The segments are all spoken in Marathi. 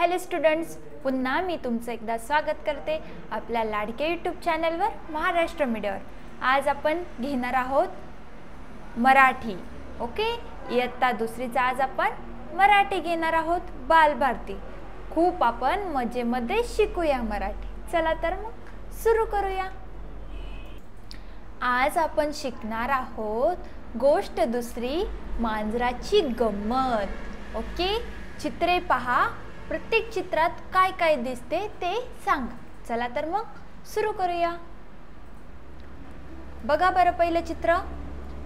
हॅलो स्टुडंट्स, पुन्हा मी तुमचं एकदा स्वागत करते आपल्या लाडके यूट्यूब चॅनलवर महाराष्ट्र मीडियावर। आज आपण घेणार आहोत मराठी। ओके, इयत्ता दुसरीचा आज आपण मराठी घेणार आहोत, बालभारती। खूप आपण मजेमध्ये शिकूया मराठी। चला तर मग सुरू करूया। आज आपण शिकणार आहोत गोष्ट दुसरी, मांजराची गंमत। ओके, चित्रे पहा, प्रत्येक चित्रात काय काय दिसते ते सांगा। चला तर मग सुरू करूया। बघा बरं पहिलं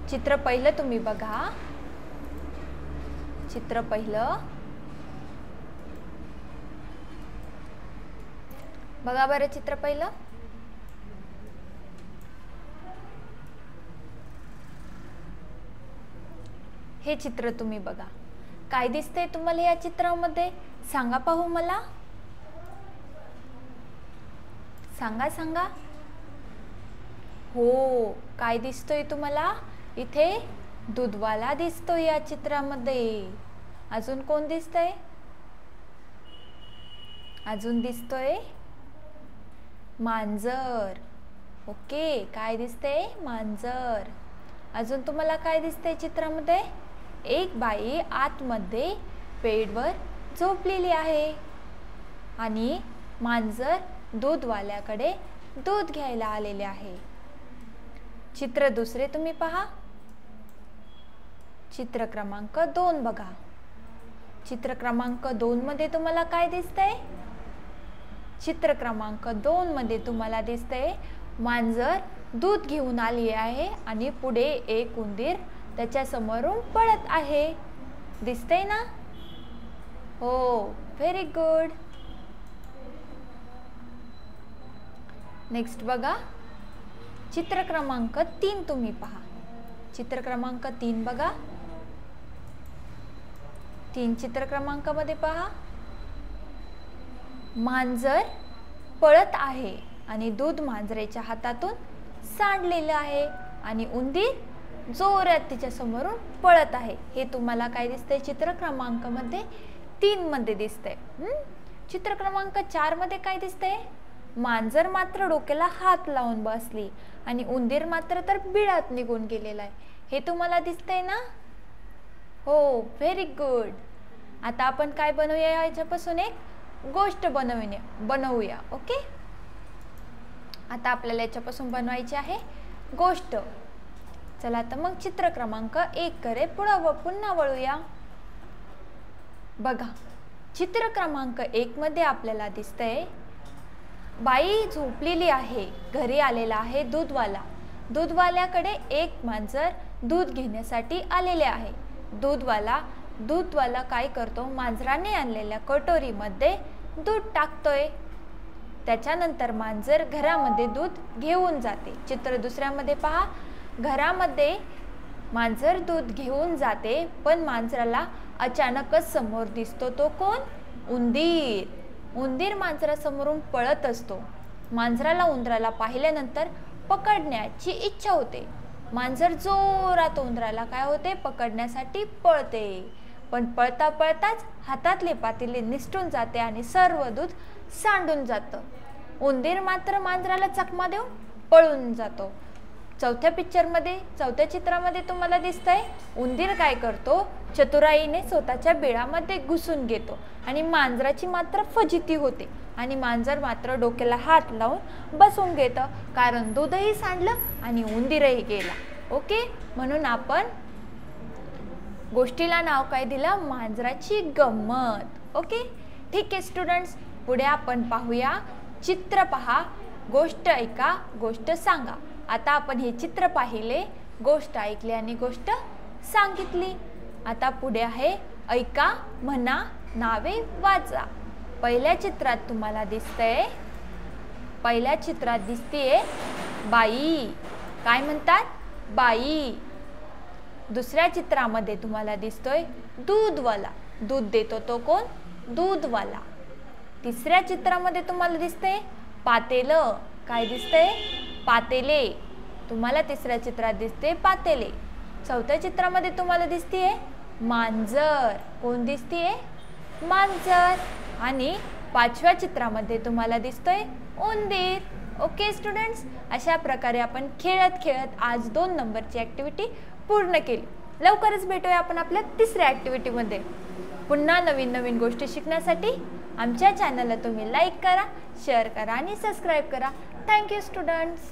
चित्र पहिलं तुम्ही बघा। चित्र पहिलं बघा बरं, चित्र पहिलं हे चित्र तुम्ही बघा। काय दिसते तुम्हाला या चित्रामध्ये? सांगा पाहू मला, सांगा। हो, काय दिसतोय तुम्हाला? इथे दूधवाला दिसतोय या चित्रामध्ये। अजून कोण दिसतंय? अजून दिसतोय मांजर। ओके, काय दिसतंय? मांजर। अजून तुम्हाला काय दिसतंय चित्रामध्ये? एक बाई आतमध्ये बेडवर झोपलेली आहे आणि मांजर दूधवाल्याकडे दूध घ्यायला आलेले आहे। चित्र दुसरे तुम्ही पहा। चित्र क्रमांक 2 बघा। चित्र क्रमांक 2 मध्ये तुम्हाला काय दिसतंय? चित्र क्रमांक 2 मध्ये तुम्हाला दिसतंय मांजर दूध घेऊन आली आहे आणि पुढे एक उंदीर त्याच्या समोरून पळत आहे। दिसतंय ना? हो, व्हेरी गुड। नेक्स्ट बघा, चित्र क्रमांक 3 तुम्ही पहा। चित्र क्रमांक 3 बघा। 3 चित्र क्रमांकामध्ये पहा, मांजर पळत आहे आणि दूध मांजरेच्या हातातून सांडलेलं आहे आणि उंदीर जोरात तिच्या समोरून पळत आहे। हे तुम्हाला काय दिसतंय? चित्र क्रमांक 3 मध्ये दिसतंय। चित्र क्रमांक 4 मध्ये काय दिसतंय? मांजर मात्र डोक्याला हात लावून बसली आणि उंदीर मात्र तर बिळात निघून गेलेला आहे। हे तुम्हाला दिसतंय ना? हो, व्हेरी गुड। आता आपण काय बनवूया? याच्यापासून एक गोष्ट बनवूया। ओके, आता आपल्याला याच्यापासून बनवायची आहे गोष्ट। चला तर मग चित्र क्रमांक 1 कडे पुन्हा वळूया। बघा, चित्र क्रमांक 1 मध्ये आपल्याला दिसतंय बाई झोपलेली आहे, घरी आलेला आहे दूधवाला। दूधवाल्याकडे एक मांजर दूध घेण्यासाठी आलेले आहे। दूधवाला काय करतो? मांजराने आणलेल्या कटोरीमध्ये दूध टाकतोय। त्याच्यानंतर मांजर घरामध्ये दूध घेऊन जाते। चित्र दुसऱ्यामध्ये पहा, घरामध्ये मांजर दूध घेऊन जाते, पण मांजराला अचानकच समोर दिसतो तो कोण? उंदीर मांजरासमोरून पळत असतो। मांजराला उंदराला पाहिल्यानंतर पकडण्याची इच्छा होते। मांजर जोरात उंदराला काय होते? पकडण्यासाठी पळते, पण पळता पळताच हातातले पातेले निसटून जाते आणि सर्व दूध सांडून जातं। उंदीर मात्र मांजराला चकमा देऊन पळून जातो। चौथ्या चित्रामध्ये तुम्हाला दिसतंय उंदीर काय करतो? चतुराईने स्वतःच्या बिळामध्ये घुसून घेतो आणि मांजराची मात्र फजिती होते आणि मांजर मात्र डोक्याला हात लावून बसून घेतं, कारण दूधही सांडलं आणि उंदीरही गेला। ओके, म्हणून आपण गोष्टीला नाव काय दिलं? मांजराची गंमत। ओके, ठीक आहे स्टुडंट्स, पुढे आपण पाहूया। चित्र पहा, गोष्ट ऐका, गोष्ट सांगा। आता आपण हे चित्र पाहिले, गोष्ट ऐकली आणि गोष्ट सांगितली। आता पुढे आहे ऐका, म्हणा, नावे वाचा। पहिल्या चित्रात तुम्हाला दिसतंय, दिसतेय बाई। काय म्हणतात? बाई। दुसऱ्या चित्रामध्ये तुम्हाला दिसतोय दूधवाला। दूध देतो तो कोण? दूधवाला। तिसऱ्या चित्रामध्ये तुम्हाला दिसतंय पातेलं। काय दिसतंय? पातेले। तुम्हाला तिसऱ्या चित्रात दिसते पातेले। चौथ्या चित्रामध्ये तुम्हाला दिसतेय मांजर। कोण दिसतेय? मांजर। आणि 5व्या चित्रामध्ये तुम्हाला दिसतोय उंदीर। ओके स्टुडंट्स, अशा प्रकारे आपण खेळत खेळत आज 2 नंबरची ॲक्टिव्हिटी पूर्ण केली। लवकरच भेटूया आपण आपल्या 3ऱ्या ॲक्टिव्हिटीमध्ये। पुन्हा नवीन नवीन गोष्टी शिकण्यासाठी आमच्या चॅनलला तुम्ही लाईक करा, शेअर करा आणि सबस्क्राईब करा। Thank you students.